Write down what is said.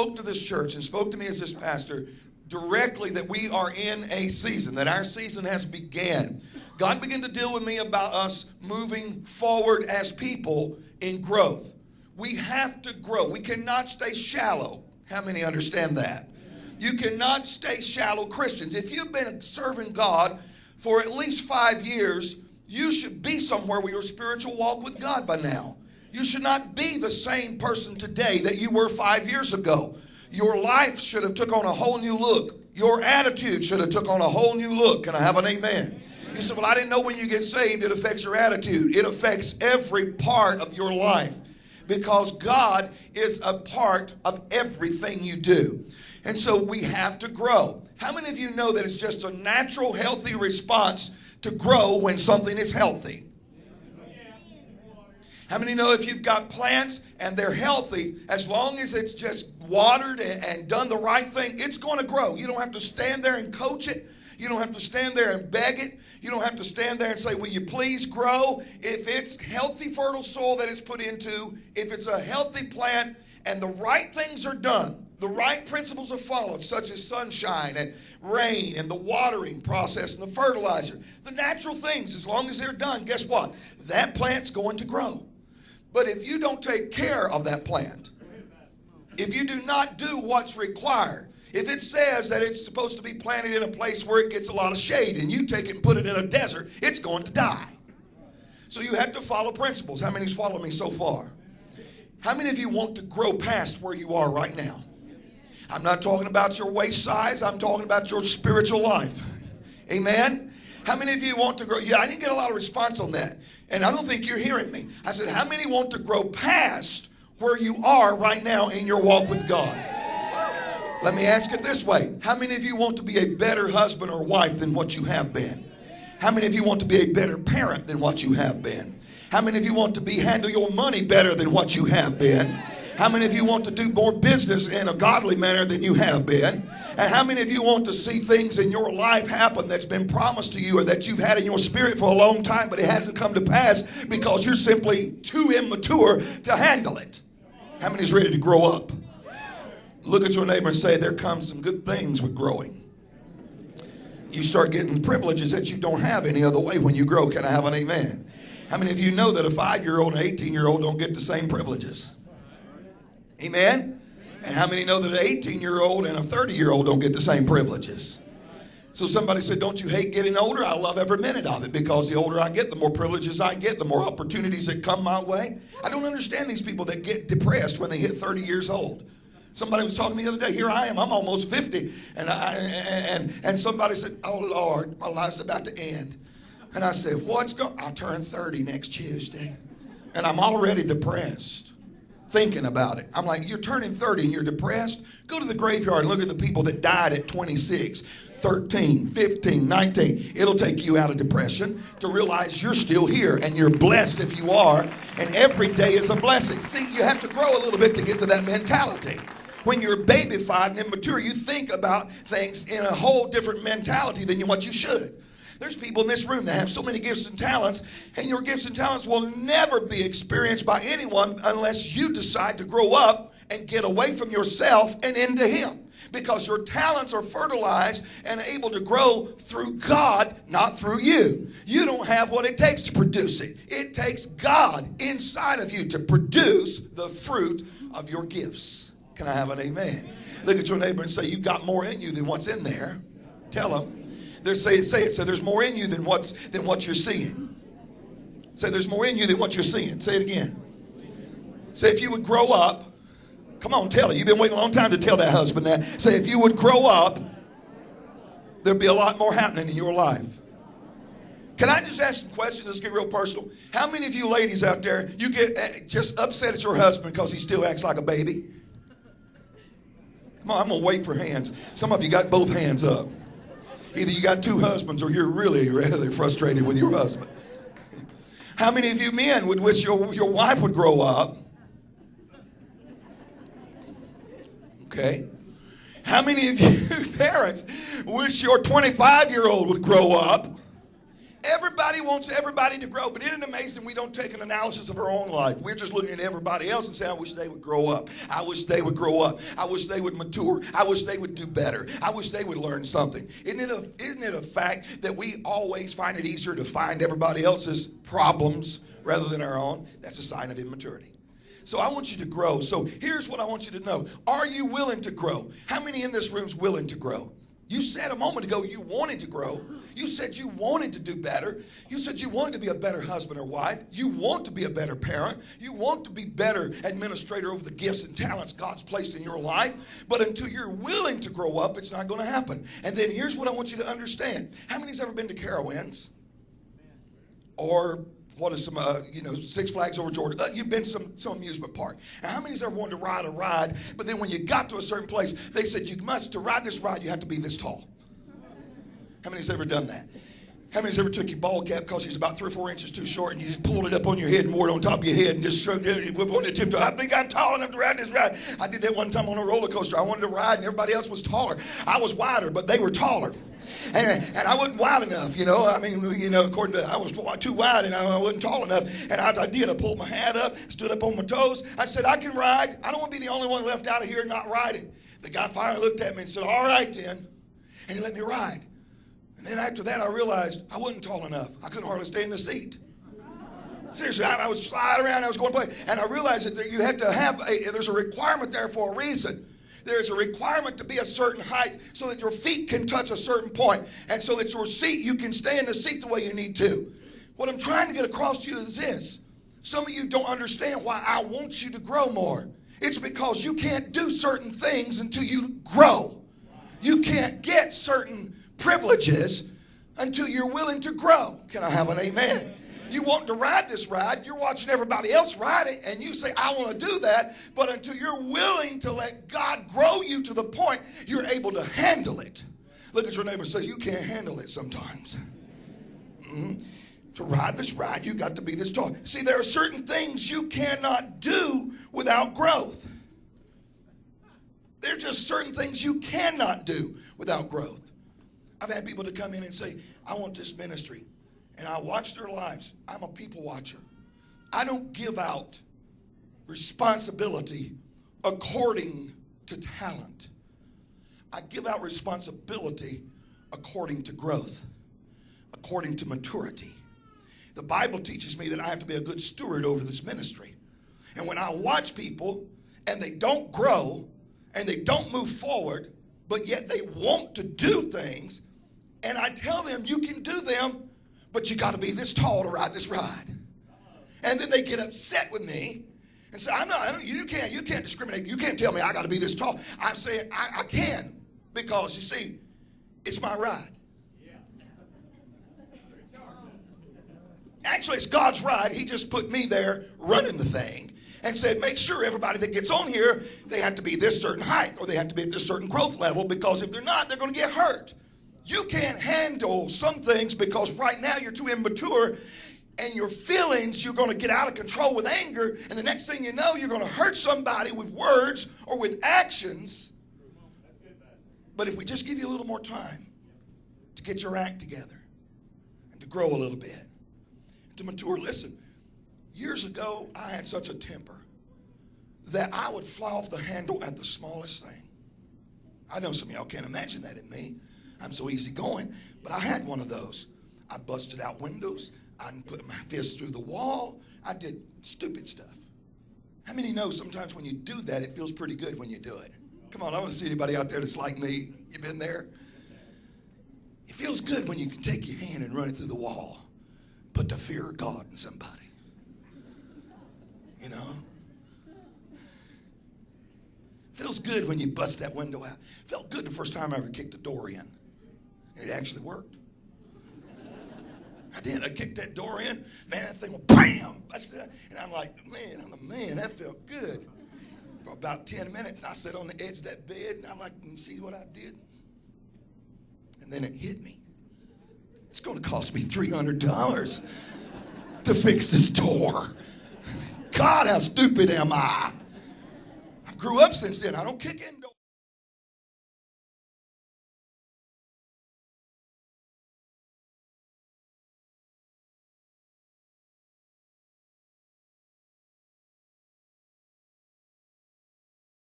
Spoke to this church and spoke to me as this pastor directly that we are in a season, that our season has began. God began to deal with me about us moving forward as people in growth. We have to grow. We cannot stay shallow. How many understand that? You cannot stay shallow Christians. If you've been serving God for at least 5 years, you should be somewhere with your spiritual walk with God by now. You should not be the same person today that you were 5 years ago. Your life should have took on a whole new look. Your attitude should have took on a whole new look. Can I have an amen? You said, well, I didn't know when you get saved it affects your attitude. It affects every part of your life because God is a part of everything you do. And so we have to grow. How many of you know that it's just a natural, healthy response to grow when something is healthy? How many know if you've got plants and they're healthy, as long as it's just watered and done the right thing, it's going to grow. You don't have to stand there and coach it. You don't have to stand there and beg it. You don't have to stand there and say, will you please grow? If it's healthy, fertile soil that it's put into, if it's a healthy plant and the right things are done, the right principles are followed, such as sunshine and rain and the watering process and the fertilizer, the natural things, as long as they're done, guess what? That plant's going to grow. But if you don't take care of that plant, if you do not do what's required, if it says that it's supposed to be planted in a place where it gets a lot of shade and you take it and put it in a desert, it's going to die. So you have to follow principles. How many's followed me so far? How many of you want to grow past where you are right now? I'm not talking about your waist size. I'm talking about your spiritual life. Amen? How many of you want to grow? Yeah, I didn't get a lot of response on that. And I don't think you're hearing me. I said, how many want to grow past where you are right now in your walk with God? Let me ask it this way. How many of you want to be a better husband or wife than what you have been? How many of you want to be a better parent than what you have been? How many of you want to handle your money better than what you have been? How many of you want to do more business in a godly manner than you have been? And how many of you want to see things in your life happen that's been promised to you or that you've had in your spirit for a long time, but it hasn't come to pass because you're simply too immature to handle it? How many is ready to grow up? Look at your neighbor and say, there comes some good things with growing. You start getting privileges that you don't have any other way when you grow. Can I have an amen? How many of you know that a 5-year-old and an 18-year-old don't get the same privileges? Amen? And how many know that an 18-year-old and a 30-year-old don't get the same privileges? So somebody said, don't you hate getting older? I love every minute of it because the older I get, the more privileges I get, the more opportunities that come my way. I don't understand these people that get depressed when they hit 30 years old. Somebody was talking to me the other day. Here I am. I'm almost 50. And somebody said, oh, Lord, my life's about to end. And I said, I'll turn 30 next Tuesday. And I'm already depressed thinking about it. I'm like, you're turning 30 and you're depressed? Go to the graveyard and look at the people that died at 26, 13, 15, 19. It'll take you out of depression to realize you're still here and you're blessed if you are. And every day is a blessing. See, you have to grow a little bit to get to that mentality. When you're babyfied and immature, you think about things in a whole different mentality than what you should. There's people in this room that have so many gifts and talents, and your gifts and talents will never be experienced by anyone unless you decide to grow up and get away from yourself and into Him. Because your talents are fertilized and able to grow through God, not through you. You don't have what it takes to produce it. It takes God inside of you to produce the fruit of your gifts. Can I have an amen? Look at your neighbor and say, you got more in you than what's in there. Tell them. Say it. Say there's more in you than what you're seeing. Say there's more in you than what you're seeing. Say it again. Say if you would grow up. Come on, tell it. You've been waiting a long time to tell that husband that. Say if you would grow up, there'd be a lot more happening in your life. Can I just ask some questions? Let's get real personal. How many of you ladies out there, you get just upset at your husband because he still acts like a baby? Come on, I'm going to wait for hands. Some of you got both hands up. Either you got two husbands or you're really, really frustrated with your husband. How many of you men would wish your wife would grow up? Okay. How many of you parents wish your 25-year-old would grow up Everybody wants everybody to grow, but isn't it amazing we don't take an analysis of our own life? We're just looking at everybody else and saying, I wish they would grow up. I wish they would grow up. I wish they would mature. I wish they would do better. I wish they would learn something. Isn't it a fact that we always find it easier to find everybody else's problems rather than our own? That's a sign of immaturity. So I want you to grow. So here's what I want you to know. Are you willing to grow? How many in this room is willing to grow? You said a moment ago you wanted to grow. You said you wanted to do better. You said you wanted to be a better husband or wife. You want to be a better parent. You want to be better administrator over the gifts and talents God's placed in your life. But until you're willing to grow up, it's not going to happen. And then here's what I want you to understand. How many's ever been to Carowinds? Or what is some, Six Flags over Georgia? You've been to some amusement park. And how many's ever wanted to ride a ride, but then when you got to a certain place, they said to ride this ride, you have to be this tall? How many's ever done that? How many's ever took your ball cap because she's about 3 or 4 inches too short and you just pulled it up on your head and wore it on top of your head and just shrugged it and whipped on the tip toe? I think I'm tall enough to ride this ride. I did that one time on a roller coaster. I wanted to ride and everybody else was taller. I was wider, but they were taller. And I wasn't wide enough, according to, I was too wide and I wasn't tall enough. And I did. I pulled my hat up, stood up on my toes. I said, I can ride. I don't want to be the only one left out of here not riding. The guy finally looked at me and said, all right then. And he let me ride. And then after that, I realized I wasn't tall enough. I couldn't hardly stay in the seat. Seriously, I was sliding around. I was going to play. And I realized that you have to have, there's a requirement there for a reason. There's a requirement to be a certain height so that your feet can touch a certain point and so that your seat, you can stay in the seat the way you need to. What I'm trying to get across to you is this. Some of you don't understand why I want you to grow more. It's because you can't do certain things until you grow. You can't get certain privileges until you're willing to grow. Can I have an amen? You want to ride this ride, you're watching everybody else ride it, and you say, I want to do that, but until you're willing to let God grow you to the point you're able to handle it. Look at your neighbor and say, you can't handle it sometimes. To ride this ride, you got to be this tall. See, there are certain things you cannot do without growth. There are just certain things you cannot do without growth. I've had people to come in and say, I want this ministry. And I watch their lives. I'm a people watcher. I don't give out responsibility according to talent. I give out responsibility according to growth, according to maturity. The Bible teaches me that I have to be a good steward over this ministry. And when I watch people and they don't grow and they don't move forward, but yet they want to do things, and I tell them you can do them, but you got to be this tall to ride this ride. And then they get upset with me and say, you can't discriminate. You can't tell me I got to be this tall. I'm saying I can, because you see, it's my ride. Actually, it's God's ride. He just put me there running the thing and said, make sure everybody that gets on here, they have to be this certain height or they have to be at this certain growth level, because if they're not, they're going to get hurt. You can't handle some things because right now you're too immature, and your feelings, you're going to get out of control with anger, and the next thing you know, you're going to hurt somebody with words or with actions. But if we just give you a little more time to get your act together and to grow a little bit, to mature. Listen, years ago, I had such a temper that I would fly off the handle at the smallest thing. I know some of y'all can't imagine that in me. I'm so easygoing, but I had one of those. I busted out windows. I put my fist through the wall. I did stupid stuff. How many know sometimes when you do that, it feels pretty good when you do it? Come on, I want to see anybody out there that's like me. You been there? It feels good when you can take your hand and run it through the wall. Put the fear of God in somebody. You know? Feels good when you bust that window out. Felt good the first time I ever kicked the door in. And it actually worked. I did. I kicked that door in. Man, that thing went bam! Busted out. And I'm like, man, that felt good. For about 10 minutes, I sat on the edge of that bed, and I'm like, you see what I did? And then it hit me. It's going to cost me $300 to fix this door. God, how stupid am I? I've grew up since then. I don't kick in doors.